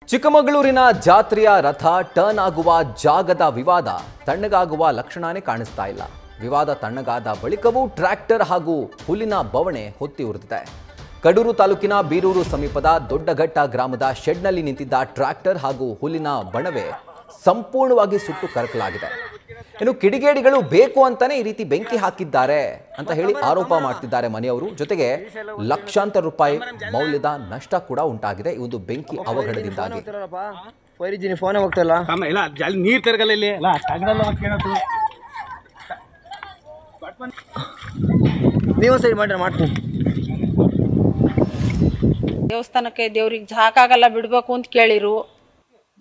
ಚಿಕ್ಕಮಗಳೂರಿನ ಜಾತ್ರೆಯ ರಥ ಟರ್ನ್ ಆಗುವ ಜಾಗದ ವಿವಾದ ತಣ್ಣಗಾಗುವ ಲಕ್ಷಣನೇ ಕಾಣಿಸ್ತಾ ಇಲ್ಲ. ವಿವಾದ ತಣ್ಣಗಾದ ಬಳಿಕವೂ ಟ್ರ್ಯಾಕ್ಟರ್ ಹಾಗೂ ಹುಲ್ಲಿನ ಬವಣೆ ಹೊತ್ತಿ ಉರಿದಿದೆ. ಕಡೂರು ತಾಲೂಕಿನ ಬೀರೂರು ಸಮೀಪದ ದೊಡ್ಡಘಟ್ಟ ಗ್ರಾಮದ ಶೆಡ್ನಲ್ಲಿ ನಿಂತಿದ್ದ ಟ್ರ್ಯಾಕ್ಟರ್ ಹಾಗೂ ಹುಲ್ಲಿನ ಬಣವೆ ಸಂಪೂರ್ಣವಾಗಿ ಸುಟ್ಟು ಕರಕಲಾಗಿದೆ. ಇನ್ನು ಕಿಡಿಗೇಡಿಗಳು ಬೇಕು ಅಂತಾನೆ ಈ ರೀತಿ ಬೆಂಕಿ ಹಾಕಿದ್ದಾರೆ ಅಂತ ಹೇಳಿ ಆರೋಪ ಮಾಡ್ತಿದ್ದಾರೆ ಮನೆಯವರು. ಜೊತೆಗೆ ಲಕ್ಷಾಂತರ ರೂಪಾಯಿ ಮೌಲ್ಯದ ನಷ್ಟ ಕೂಡ ಉಂಟಾಗಿದೆ ಈ ಒಂದು ಬೆಂಕಿ ಅವಘಡದಿಂದಾಗಿ. ದೇವಸ್ಥಾನಕ್ಕೆ ದೇವ್ರಿಗೆ ಜಾಕಾಗಲ್ಲ ಬಿಡಬೇಕು ಅಂತ ಕೇಳಿರು.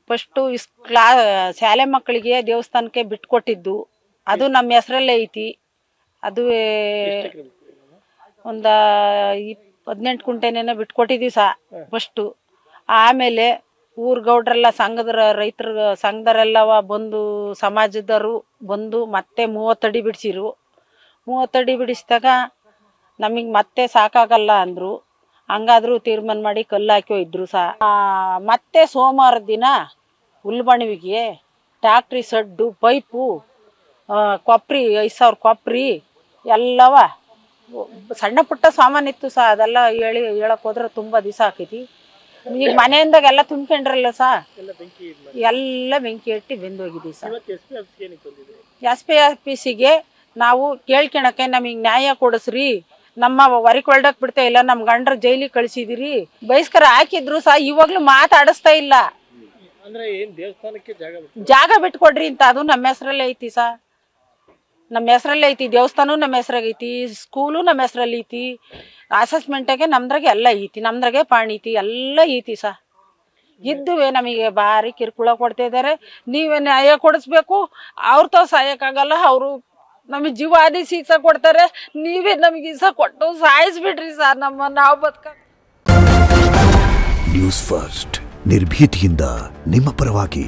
ಫಸ್ಟು ಶಾಲೆ ಮಕ್ಕಳಿಗೆ ದೇವಸ್ಥಾನಕ್ಕೆ ಬಿಟ್ಕೊಟ್ಟಿದ್ದು ಅದು ನಮ್ಮ ಹೆಸರಲ್ಲೇ ಐತಿ. ಅದು ಒಂದು 18 ಕುಂಟೆನೇನೋ ಬಿಟ್ಕೊಟ್ಟಿದ್ದೀವಿ ಫಸ್ಟು. ಆಮೇಲೆ ಊರ್ ಗೌಡ್ರೆಲ್ಲ ಸಂಘದ ರೈತರ ಸಂಘದರೆಲ್ಲವ ಬಂದು ಸಮಾಜದವರು ಬಂದು ಮತ್ತೆ 30 ಅಡಿ ಬಿಡಿಸಿರು. 30 ಅಡಿ ಬಿಡಿಸಿದಾಗ ನಮಗೆ ಮತ್ತೆ ಸಾಕಾಗಲ್ಲ ಅಂದರು. ಹಂಗಾದ್ರೂ ತೀರ್ಮಾನ ಮಾಡಿ ಕಲ್ಲು ಹಾಕಿ ಹೋಯ್ದ್ರು ಮತ್ತೆ ಸೋಮವಾರ ದಿನ ಹುಲ್ಬಣಿವಿಗೆ ಟ್ಯಾಕ್ಟ್ರಿ ಸಡ್ಡು ಪೈಪು ಕೊಪ್ರಿ 5,000 ಕೊಪ್ರಿ ಎಲ್ಲವ ಸಣ್ಣ ಪುಟ್ಟ ಸಾಮಾನಿತ್ತು ಅದೆಲ್ಲ ಹೇಳಕ್ ಹೋದ್ರೆ ತುಂಬ ದಿವಸ ಆಕೈತಿ. ಈಗ ಮನೆಯಿಂದಾಗೆಲ್ಲ ತುಂಬ್ಕೊಂಡ್ರಲ್ಲ ಎಲ್ಲ ಬೆಂಕಿ ಇಟ್ಟು ಬೆಂದೋಗಿದ್ದೀವಿ SP ಆಫೀಸಿಗೆ ನಾವು ಕೇಳ್ಕೊಳಕ್ಕೆ ನಮಗೆ ನ್ಯಾಯ ಕೊಡಿಸ್ರಿ, ನಮ್ಮ ಹೊರಕೊಳ್ಡಕ್ ಬಿಡ್ತಾ ಇಲ್ಲ, ನಮ್ಮ ಗಂಡ್ರ ಜೈಲಿಗೆ ಕಳಿಸಿದಿರಿ ಬಹಿಷ್ಕಾರ ಹಾಕಿದ್ರು ಇವಾಗ್ಲೂ ಮಾತಾಡಿಸ್ತಾ ಇಲ್ಲ. ಜಾಗ ಬಿಟ್ಕೊಡ್ರಿ ಅಂತ. ಅದು ನಮ್ಮ ಹೆಸರಲ್ಲೇ ಐತಿ ನಮ್ಮ ಹೆಸರಲ್ಲೇ ಐತಿ. ದೇವಸ್ಥಾನ ನಮ್ಮ ಹೆಸರಾಗ ಐತಿ, ಸ್ಕೂಲು ನಮ್ಮ ಹೆಸರಲ್ಲಿ ಐತಿ, ಅಸೆಸ್ಮೆಂಟಾಗೆ ನಮ್ದ್ರಾಗೆ ಎಲ್ಲ ಐತಿ, ನಮ್ದ್ರಾಗೆ ಪಾಣಿ ಐತಿ, ಎಲ್ಲ ಐತಿ ಇದ್ದುವೆ ನಮಗೆ ಭಾರಿ ಕಿರುಕುಳ ಕೊಡ್ತಾ ಇದ್ದಾರೆ. ನೀವೇ ನ್ಯಾಯ ಕೊಡಿಸ್ಬೇಕು. ಅವ್ರ ತಾವ್ ಸಾಯಕ್ಕಾಗಲ್ಲ, ಅವರು ನಮಗೆ ಜೀವಾದಿ ಸೀಸ ಕೊಡ್ತಾರೆ. ನೀವೇ ನಮಗೆ ಈಸ ಕೊಟ್ಟು ಸಾಯಿಸ್ಬಿಡ್ರಿ ನಾವು ಬದುಕ. ನ್ಯೂಸ್ ಫಸ್ಟ್ ನಿರ್ಭೀತಿಯಿಂದ ನಿಮ್ಮ ಪರವಾಗಿ.